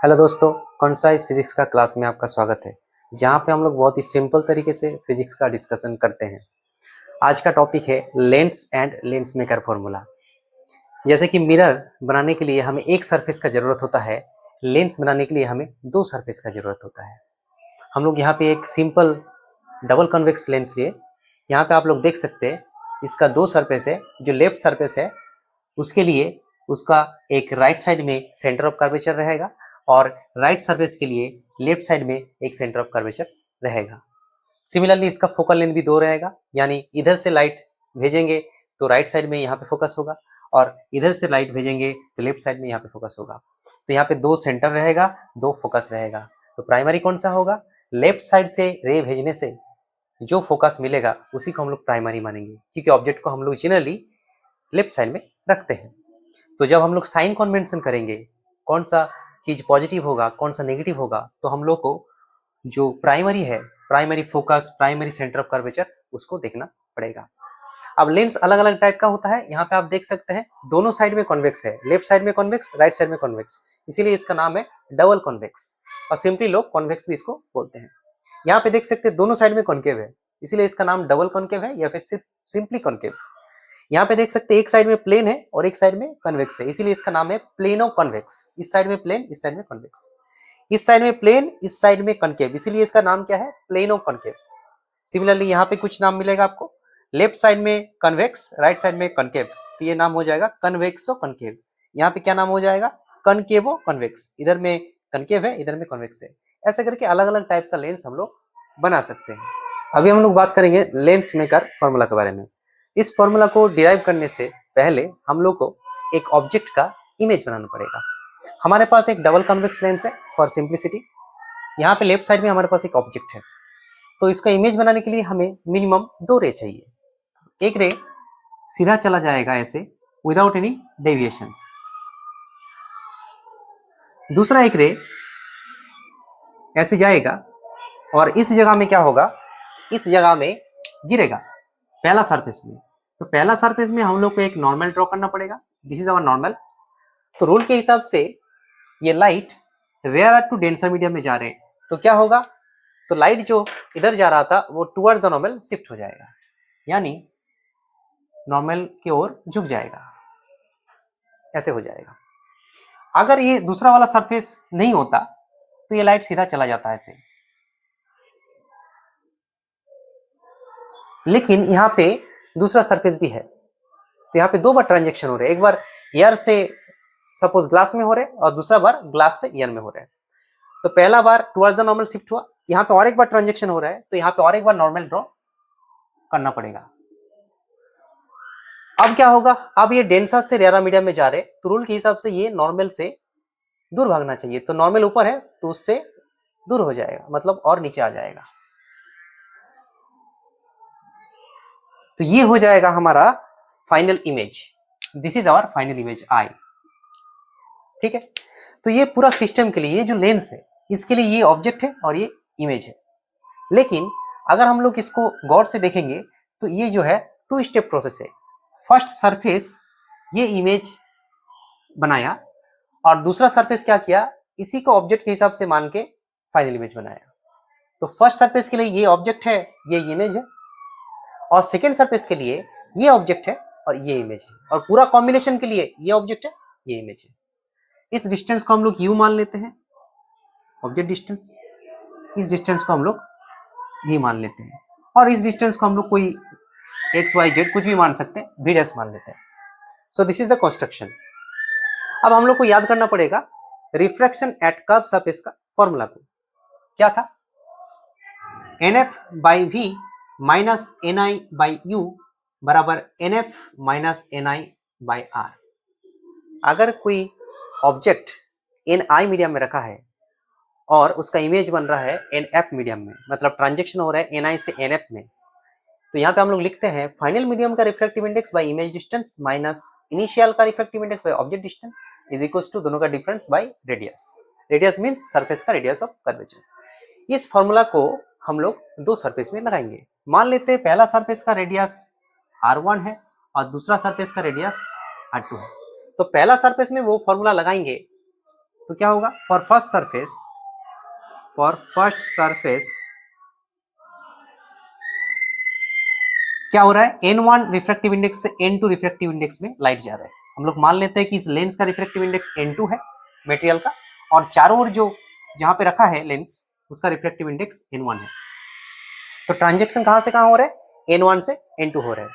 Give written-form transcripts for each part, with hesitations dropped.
Hello दोस्तों, concise physics का class में आपका स्वागत है। जहाँ पे हम लोग बहुत ही सिंपल तरीके से फिजिक्स का डिस्कशन करते हैं। आज का टॉपिक है lens and lens maker formula. जैसे कि मिरर बनाने के लिए हमें एक सरफेस का जरूरत होता है, लेंस बनाने के लिए हमें दो सरफेस का जरूरत होता है। हम लोग यहाँ पे एक सिंपल डबल कन्वेक्स लेंस लिए। यहाँ पे आप लोग देख सकते हैं इसका दो सरफेस है। जो लेफ्ट सरफेस है उसके लिए उसका एक राइट साइड में सेंटर ऑफ कर्वेचर रहेगा और राइट सरफेस के लिए लेफ्ट साइड में एक सेंटर ऑफ कर्वेचर रहेगा। सिमिलरली इसका फोकल लेंथ भी दो रहेगा, यानी इधर से लाइट भेजेंगे तो राइट साइड में यहाँ पे फोकस होगा और इधर से लाइट भेजेंगे तो लेफ्ट साइड में यहाँ पे फोकस होगा। तो यहाँ पे दो सेंटर रहेगा, दो फोकस रहेगा। तो प्राइमरी कौन सा होगा? लेफ्ट साइड से रे भेजने से जो फोकस मिलेगा उसी को हम लोग प्राइमरी मानेंगे, क्योंकि ऑब्जेक्ट को हम लोग जनरली लेफ्ट साइड में रखते हैं। तो जब हम लोग साइन कन्वेंशन करेंगे कौन सा चीज पॉजिटिव होगा कौन सा नेगेटिव होगा, तो हम लोग को जो प्राइमरी है, primary focus, primary centre of curvature, उसको देखना पड़ेगा। अब लेंस अलग अलग टाइप का होता है। यहाँ पे आप देख सकते हैं दोनों साइड में कॉन्वेक्स है, लेफ्ट साइड में कॉन्वेक्स, राइट साइड में कॉन्वेक्स, इसीलिए इसका नाम है डबल कॉन्वेक्स और सिंपली लोग कॉन्वेक्स भी इसको बोलते हैं। यहाँ पे देख सकते हैं दोनों साइड में कॉन्केव है, इसीलिए इसका नाम डबल कॉन्केव है या फिर सिर्फ सिंपली कॉन्केव। यहाँ पे देख सकते हैं एक साइड में प्लेन है और एक साइड में कन्वेक्स है, इसीलिए इसका नाम है प्लेनो कन्वेक्स। इस साइड में प्लेन, इस साइड में कन्वेक्स, इस साइड में प्लेन, इस साइड में कनकेव, इसीलिए इसका नाम क्या है? Plano concave. सिमिलरली यहाँ पे कुछ नाम मिलेगा आपको, लेफ्ट साइड में कन्वेक्स, राइट साइड में कनकेव, तो ये नाम हो जाएगा कन्वेक्सो कनकेव। यहाँ पे क्या नाम हो जाएगा? कनकेवो कन्वेक्स। इधर में कनकेव है, इधर में कन्वेक्स है। ऐसा करके अलग अलग टाइप का लेंस हम लोग बना सकते हैं। अभी हम लोग बात करेंगे लेंस मेकर फॉर्मूला के बारे में। इस फॉर्मूला को डिराइव करने से पहले हम लोग को एक ऑब्जेक्ट का इमेज बनाना पड़ेगा। हमारे पास एक डबल कन्वेक्स लेंस है फॉर सिंप्लिसिटी। यहाँ पे लेफ्ट साइड में हमारे पास एक ऑब्जेक्ट है, तो इसका इमेज बनाने के लिए हमें मिनिमम दो रे चाहिए। एक रे सीधा चला जाएगा ऐसे विदाउट एनी डेविएशंस, दूसरा एक रे ऐसे जाएगा और इस जगह में क्या होगा? इस जगह में गिरेगा पहला सरफेस में। तो पहला सरफेस में हम लोग को एक नॉर्मल ड्रॉ करना पड़ेगा। This is our normal. तो रूल के हिसाब से ये light rare to denser medium में जा रहे हैं, तो क्या होगा? तो लाइट जो इधर जा रहा था वो टुवर्ड्स द नॉर्मल शिफ्ट हो जाएगा, यानी नॉर्मल की ओर झुक जाएगा, ऐसे हो जाएगा। अगर ये दूसरा वाला सरफेस नहीं होता तो ये लाइट सीधा चला जाता है ऐसे। लेकिन यहाँ पे दूसरा सरफेस भी है, तो यहाँ पे दो बार ट्रांजेक्शन हो रहे हैं। एक बार एयर से सपोज ग्लास में हो रहे और दूसरा बार ग्लास से एयर में हो रहे हैं। तो पहला बार टुवर्ड्स द नॉर्मल शिफ्ट हुआ, यहाँ पे और एक बार ट्रांजेक्शन हो रहा है, तो यहाँ पे और एक बार नॉर्मल ड्रॉ करना पड़ेगा। अब क्या होगा? अब ये डेंसर से रेरा मीडियम में जा रहे, तो रूल के हिसाब से ये नॉर्मल से दूर भागना चाहिए। तो नॉर्मल ऊपर है तो उससे दूर हो जाएगा, मतलब और नीचे आ जाएगा। तो ये हो जाएगा हमारा final image. This is our final image I. ठीक है, तो ये पूरा सिस्टम के लिए ये जो लेंस है इसके लिए ये ऑब्जेक्ट है और ये इमेज है। लेकिन अगर हम लोग इसको गौर से देखेंगे तो ये जो है टू स्टेप प्रोसेस है। फर्स्ट सरफेस ये इमेज बनाया और दूसरा सरफेस क्या किया? इसी को ऑब्जेक्ट के हिसाब से मान के फाइनल इमेज बनाया। तो फर्स्ट सरफेस के लिए ये ऑब्जेक्ट है, ये इमेज है, और सेकेंड सरफेस के लिए ये ऑब्जेक्ट है और ये इमेज है, और पूरा कॉम्बिनेशन के लिए ये ऑब्जेक्ट है, ये इमेज है। इस डिस्टेंस को हम लोग यू मान लेते हैं, ऑब्जेक्ट डिस्टेंस। इस डिस्टेंस को हम लोग ये मान लेते हैं, और इस डिस्टेंस को हम लोग कोई एक्स वाई जेड कुछ भी मान सकते हैं, वी डैश मान लेते हैं। So this is the construction. अब हम लोग को याद करना पड़ेगा रिफ्रैक्शन एट कर्व सरफेस का फॉर्मूला को। क्या था? NF by v minus NI by u बराबर NF minus NI by R। अगर कोई ऑब्जेक्ट NI मीडियम में रखा है और उसका इमेज बन रहा है NF मीडियम में, मतलब ट्रांजेक्शन हो रहा है NI से NF में, तो यहाँ पे हम लोग लिखते हैं फाइनल मीडियम का refractive index by image distance minus initial का refractive index by object distance is equal to दोनों का difference by radius. Radius means surface का रेडियस ऑफ कर्वेचर। इस फॉर्मूला को हम लोग दो सरफेस में लगाएंगे। मान लेते हैं पहला सरफेस का रेडियस R1 है और दूसरा सरफेस का रेडियस R2 है। तो पहला सरफेस में वो फॉर्मूला लगाएंगे तो क्या होगा, फॉर फर्स्ट सरफेस क्या हो रहा है, n1 रिफ्रैक्टिव इंडेक्स से n2 रिफ्रैक्टिव इंडेक्स में लाइट जा रहा है। हम लोग मान लेते हैं कि इस लेंस का रिफ्रैक्टिव इंडेक्स n2 है मटेरियल का, और चारों ओर जो जहां पे रखा है लेंस उसका रिफ्रैक्टिव इंडेक्स n1 है। तो ट्रांजैक्शन कहां से कहां हो रहा है, n1 से n2 हो रहा है।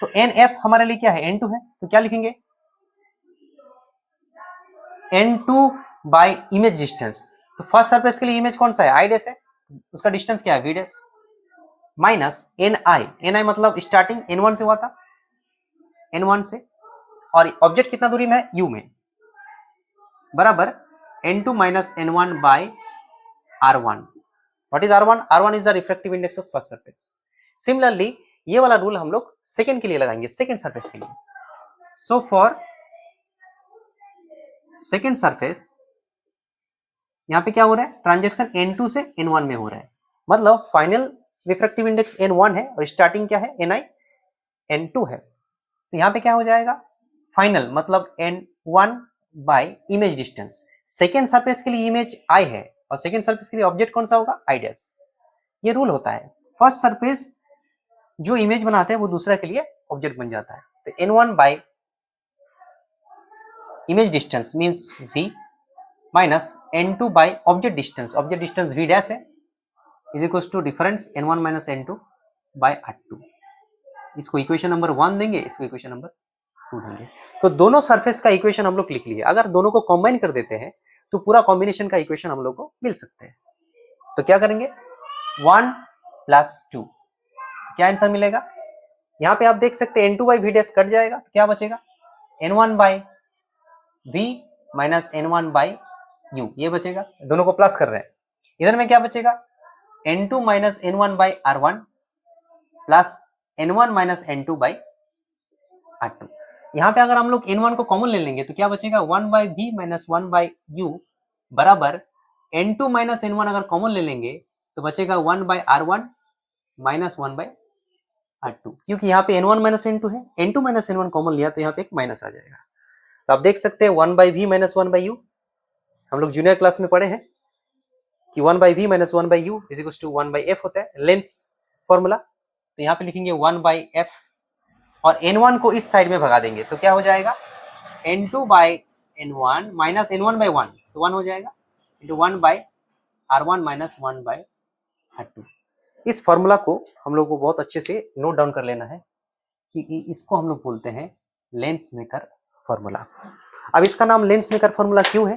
तो nf हमारे लिए क्या है, n2 है, तो क्या लिखेंगे, n2 बाय इमेज डिस्टेंस। तो फर्स्ट सरफेस के लिए इमेज कौन सा है, i डैश है, उसका डिस्टेंस क्या है, v डैश, माइनस ni मतलब स्टार्टिंग n1 से हुआ था, n1 से, और ऑब्जेक्ट कितना दूरी में है, u में, बराबर n2 minus n1 by r1। What is r1, r1 is the refractive index of first surface. Similarly ये वाला रूल हम लोग सेकंड के लिए लगाएंगे, सेकंड सरफेस के लिए। सो फॉर सेकंड सरफेस यहाँ पे क्या हो रहा है, ट्रांजैक्शन n2 से n1 में हो रहा है, मतलब फाइनल रिफ्रैक्टिव इंडेक्स n1 है और स्टार्टिंग क्या है, ni n2 है। तो यहाँ पे क्या हो जाएगा, फाइनल मतलब n1 by image distance. Second surface के लिए इमेज i है और सेकेंड सरफेस के लिए ऑब्जेक्ट कौन सा होगा, i डैश। ये रूल होता है, फर्स्ट सरफेस जो इमेज बनाते हैं वो दूसरा के लिए ऑब्जेक्ट बन जाता है। तो n1 by image distance means v minus n2 by object distance v dash है, is equal to difference n1 minus n2 by r2। इसको इक्वेशन नंबर 1 देंगे, इसको इक्वेशन नंबर 2 देंगे। तो दोनों सरफेस का इक्वेशन हम लोग लिख लिए। अगर दोनों को कंबाइन कर देते हैं तो पूरा कॉम्बिनेशन का इक्वेशन हम लोग को मिल सकते हैं। तो क्या करेंगे, 1 प्लस 2, क्या आंसर मिलेगा, यहाँ पे आप देख सकते हैं n2 by we dash cut जाएगा, तो क्या बचेगा, n1 by v minus n1 by u, ये बचेगा, दोनों को प्लस कर रहे हैं। इधर में क्या बचेगा, n2 minus n1 by r1 plus n1 minus n2 by r2। यहाँ पे अगर हम लोग n1 को कॉमन ले लेंगे तो क्या बचेगा, 1 by v minus 1 by u बराबर n2 माइनस n1 अगर कॉमन ले लेंगे तो बचेगा 1 by r1 minus 1 by r2, क्योंकि यहाँ पे n1 माइनस n2 है, n2 माइनस n1 कॉमन लिया तो यहाँ पे एक माइनस आ जाएगा। तो आप देख सकते हैं 1 by v minus 1 by u, हम लोग जूनियर क्लास में पढ़े हैं कि 1 by v minus 1 by u is equal to 1 by f होता है लेंस फॉर्मूला। तो यहाँ पे लिखेंगे 1 बाई f और n1 को इस साइड में भगा देंगे तो क्या हो जाएगा, n2 by n1 minus n1 by 1, तो 1 हो जाएगा, into 1 by r1 minus 1 by r2। इस फॉर्मूला को हम लोग को बहुत अच्छे से नोट डाउन कर लेना है कि इसको हम लोग बोलते हैं लेंस मेकर फॉर्मूला। अब इसका नाम लेंस मेकर फॉर्मूला क्यों है,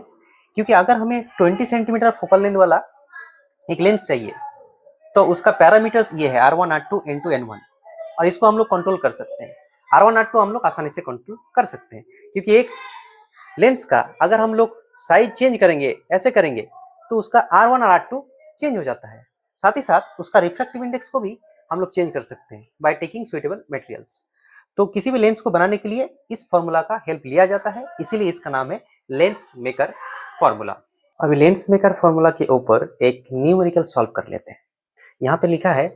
क्योंकि अगर हमें 20 सेंटीमीटर फोकल लेंथ वाला एक लेंस चाहिए तो उसका पैरामीटर्स ये है r1 r2 into n1, और इसको हम लोग कंट्रोल कर सकते हैं। r1 r2 हम लोग आसानी से कंट्रोल कर सकते हैं, क्योंकि एक लेंस का अगर हम लोग साइज चेंज करेंगे, ऐसे करेंगे तो उसका r1 और r2 चेंज हो जाता है। साथ ही साथ उसका रिफ्रैक्टिव इंडेक्स को भी हम लोग चेंज कर सकते हैं बाय टेकिंग सुइटेबल मटेरियल्स। तो किसी भी लेंस को बनाने के लिए इस फॉर्मूला का हेल्प लिया जाता है, इसीलिए इसका नाम है लेंस मेकर फॉर्मूला। अभी लेंस मेकर फॉर्मूला के ऊपर एक न्यूमेरिकल सॉल्व कर लेते हैं। यहाँ पे लिखा है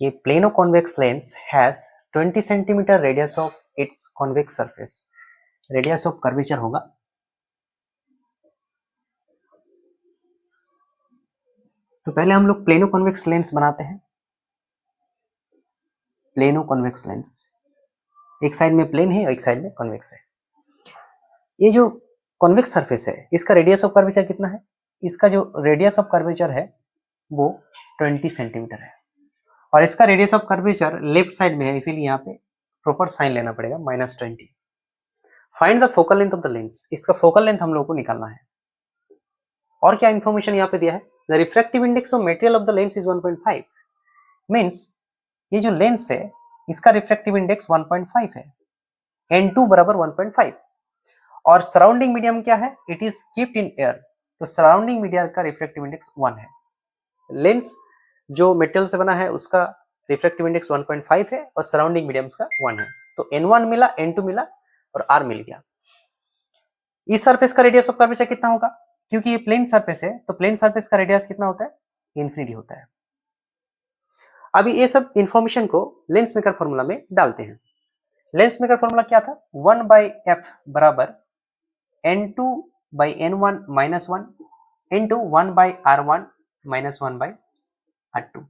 कि plano convex lens has 20 centimetre radius of its convex surface. Radius of curvature होगा, तो पहले हम लोग प्लेनो कॉन्वेक्स लेंस बनाते हैं। प्लेनो कॉन्वेक्स लेंस, एक साइड में प्लेन है और एक साइड में कॉन्वेक्स है। ये जो कॉन्वेक्स सरफेस है इसका रेडियस ऑफ कर्वेचर कितना है, इसका जो रेडियस ऑफ कर्वेचर है वो 20 सेंटीमीटर है, और इसका radius of curvature left side में है, इसीलिए यहाँ पे प्रॉपर साइन लेना पड़ेगा -20। Find the focal length of the lens, इसका फोकल लेंथ हम लोग को निकालना है। और क्या इंफॉर्मेशन यहाँ पे दिया है, the refractive index of material of the lens is 1.5, means ये जो लेंस है इसका रिफ्रैक्टिव इंडेक्स 1.5 है, n2 बराबर 1.5, और सराउंडिंग मीडियम क्या है, it is keeped in air, तो सराउंडिंग मीडियम का रिफ्रैक्टिव इंडेक्स 1 है। लेंस जो मेटल से बना है उसका रिफ्रैक्टिव इंडेक्स 1.5 है और सराउंडिंग मीडियम्स का 1 है, तो n1 मिला, n2 मिला और r मिल गया। इस सरफेस का रेडियस ऑफ कर्वेचर कितना होगा, क्योंकि ये प्लेन सरफेस है तो प्लेन सरफेस का रेडियस कितना होता है, इन्फिनिटी होता है। अभी ये सब इंफॉर्मेशन को लेंस मेकर फॉर्मूला में डालते हैं। लेंस मेकर फॉर्मूला क्या था, 1 बाई एफ बराबर n2 by n1 minus 1 into 1 by r1 minus 1 by r2.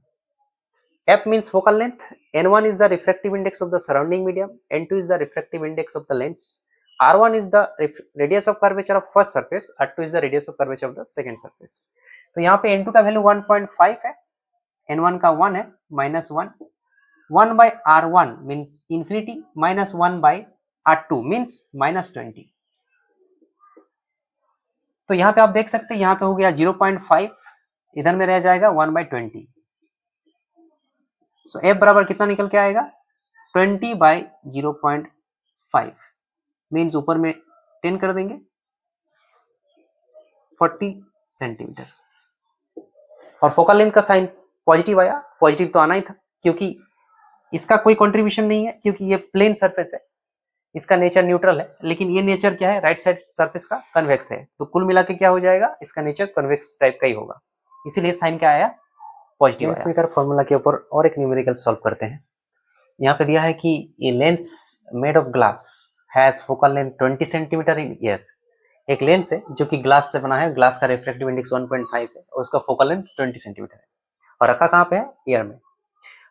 F means focal length, n1 is the refractive index of the surrounding medium, n2 is the refractive index of the lens, r1 is the radius of curvature of first surface, r2 is the radius of curvature of the second surface. तो यहाँ पे n2 का value 1.5 है, n1 का 1 है, minus 1, 1 by r1 means infinity, minus 1 by r2 means minus 20. तो यहाँ पे आप देख सकते हैं, यहाँ पे हो गया 0.5, इधर में रह जाएगा 1/20. सो f बराबर कितना निकल के आएगा 20/0.5 मीन्स ऊपर में 10 कर देंगे 40 सेंटीमीटर. और फोकल लेंथ का साइन पॉजिटिव आया, पॉजिटिव तो आना ही था क्योंकि इसका कोई कंट्रीब्यूशन नहीं है, क्योंकि ये प्लेन सरफेस है, इसका नेचर न्यूट्रल है, लेकिन ये नेचर क्या है, राइट साइड सरफेस का कन्वेक्स है. तो कुल मिला के क्या हो जाएगा, इसका नेचर कन्वेक्स टाइप का ही होगा, इसीलिए साइन क्या आया, पॉजिटिव. लेंस मेकर फॉर्मूला के ऊपर और एक न्यूमेरिकल सॉल्व करते हैं. यहाँ पे दिया है कि a lens made of glass has focal length 20 centimetre in year. एक लेंस है जो कि ग्लास से बना है, ग्लास का रिफ्रैक्टिव इंडेक्स 1.5 है और उसका फोकल लेंथ 20 सेंटीमीटर है और रखा कहाँ पे है, ईयर में.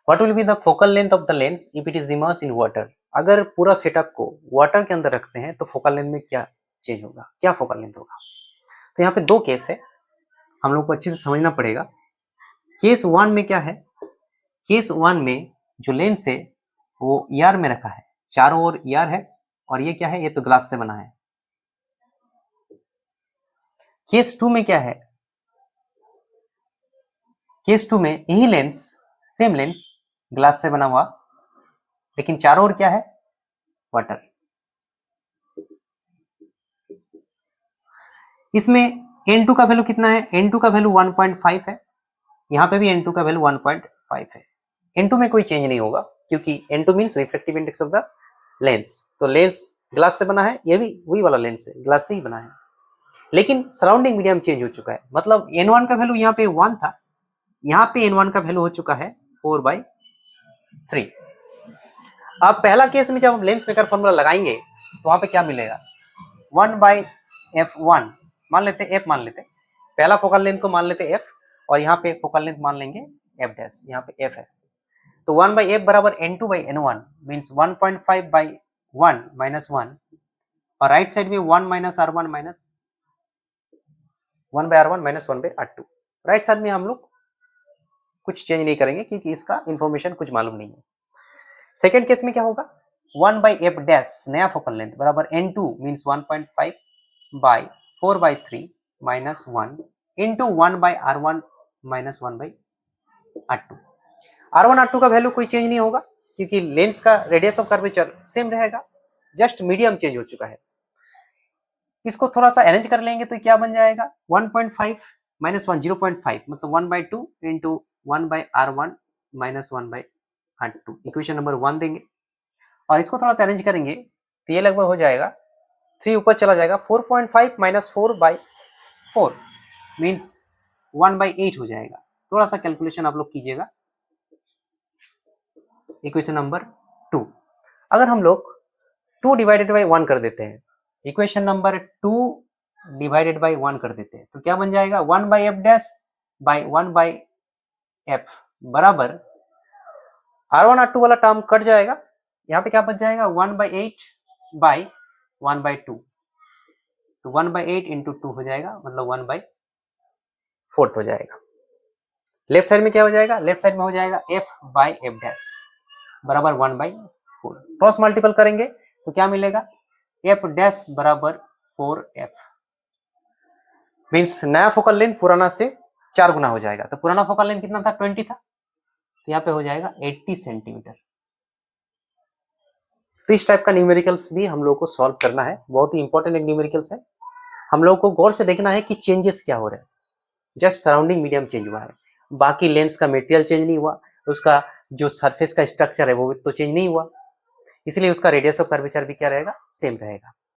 What will be the focal length of the lens if it is immerse in water. अगर पूरा सेटअप को वाटर के अंदर रखते हैं तो फोकल लेंथ में क्या चेंज होगा, क्या फोकल लेंथ होगा. तो यहाँ पे दो केस है, हम लोग को अच्छे से समझना पड़ेगा. केस 1 में क्या है, केस 1 में जो लेंस है वो ईयर में रखा है, चारों ओर ईयर है और ये क्या है, ये तो ग्लास से बना है. केस 2 में क्या है, केस 2 में यही लेंस, सेम लेंस ग्लास से बना हुआ, लेकिन चारों ओर क्या है, वाटर. इसमें n2 का वैल्यू कितना है, n2 का वैल्यू 1.5 है, यहाँ पे भी n2 का वैल्यू 1.5 है. n2 में कोई चेंज नहीं होगा क्योंकि n2 means refractive index of the lens. तो लेंस ग्लास से बना है, ये भी वही वाला लेंस है, ग्लास से ही बना है, लेकिन सराउंडिंग मीडियम चेंज हो चुका है. मतलब n1 का वैल्यू यहाँ पे 1 था, यहाँ पे n1 का वैल्यू हो चुका है 4/3. अब पहला केस में जब हम लेंस मेकर फॉर्मूला लगाएंगे तो वहां पे क्या मिलेगा, 1/f1 मान लेते, f मान लेते, पहला फोकल लेंथ को मान लेते f और यहाँ पे फोकल लेंथ मान लेंगे f डैश, यहाँ पे f है. तो 1/f बराबर n2/n1 मीन्स 1.5/1 माइनस 1 और राइट साइड में 1 minus r1 minus 1/r1 minus 1/r2. Right side में हम लोग कुछ चेंज नहीं करेंगे क्योंकि इसका इंफॉर्मेशन कुछ मालूम नहीं है. सेकेंड केस में क्या होगा, 1/f डैश नया फोकल लेंथ बराबर n2 means 1.5/4/3 minus 1 into 1/r1 minus 1/r2. r1 r2 का वैल्यू कोई चेंज नहीं होगा क्योंकि लेंस का रेडियस ऑफ कर्वेचर सेम रहेगा, जस्ट मीडियम चेंज हो चुका है. इसको थोड़ा सा अरेंज कर लेंगे तो क्या बन जाएगा, 1.5 माइनस 1 0.5 मतलब 1/2 into 1/r1 minus 1/r2. Equation number 1 देंगे और इसको थोड़ा सा अरेंज करेंगे तो ये लगभग हो जाएगा 3 ऊपर चला जाएगा, 4.5 माइनस 4/4 मीन्स 1/8 हो जाएगा. थोड़ा सा कैलकुलेशन आप लोग कीजिएगा. इक्वेशन नंबर 2 अगर हम लोग 2 डिवाइडेड बाई 1 कर देते हैं, इक्वेशन नंबर 2 डिवाइडेड बाई 1 कर देते हैं तो क्या बन जाएगा, 1/f डैश बाई 1/f बराबर r1 r2 वाला टर्म कट जाएगा, यहाँ पे क्या बच जाएगा 1/8 बाई 1/2. तो 1/8 इंटू 2 हो जाएगा मतलब 1/4 हो जाएगा. लेफ्ट साइड में क्या हो जाएगा, लेफ्ट साइड में हो जाएगा f/f डैश बराबर 1/4. क्रॉस मल्टीपल करेंगे तो क्या मिलेगा, f डैश बराबर 4f मीन्स नया फोकल लेंथ पुराना से 4 गुना हो जाएगा. तो पुराना फोकल लेंथ कितना था, 20 था, तो यहाँ पे हो जाएगा 80 सेंटीमीटर. तो इस टाइप का न्यूमेरिकल्स भी हम लोग को सॉल्व करना है, बहुत ही इंपॉर्टेंट एक न्यूमेरिकल्स है. हम लोग को गौर से देखना है कि चेंजेस क्या हो रहे हैं. जस्ट सराउंडिंग मीडियम चेंज हुआ है, बाकी लेंस का मटेरियल चेंज नहीं हुआ, उसका जो सरफेस का स्ट्रक्चर है वो तो चेंज नहीं हुआ, इसलिए उसका रेडियस ऑफ कर्वेचर भी क्या रहेगा, सेम रहेगा.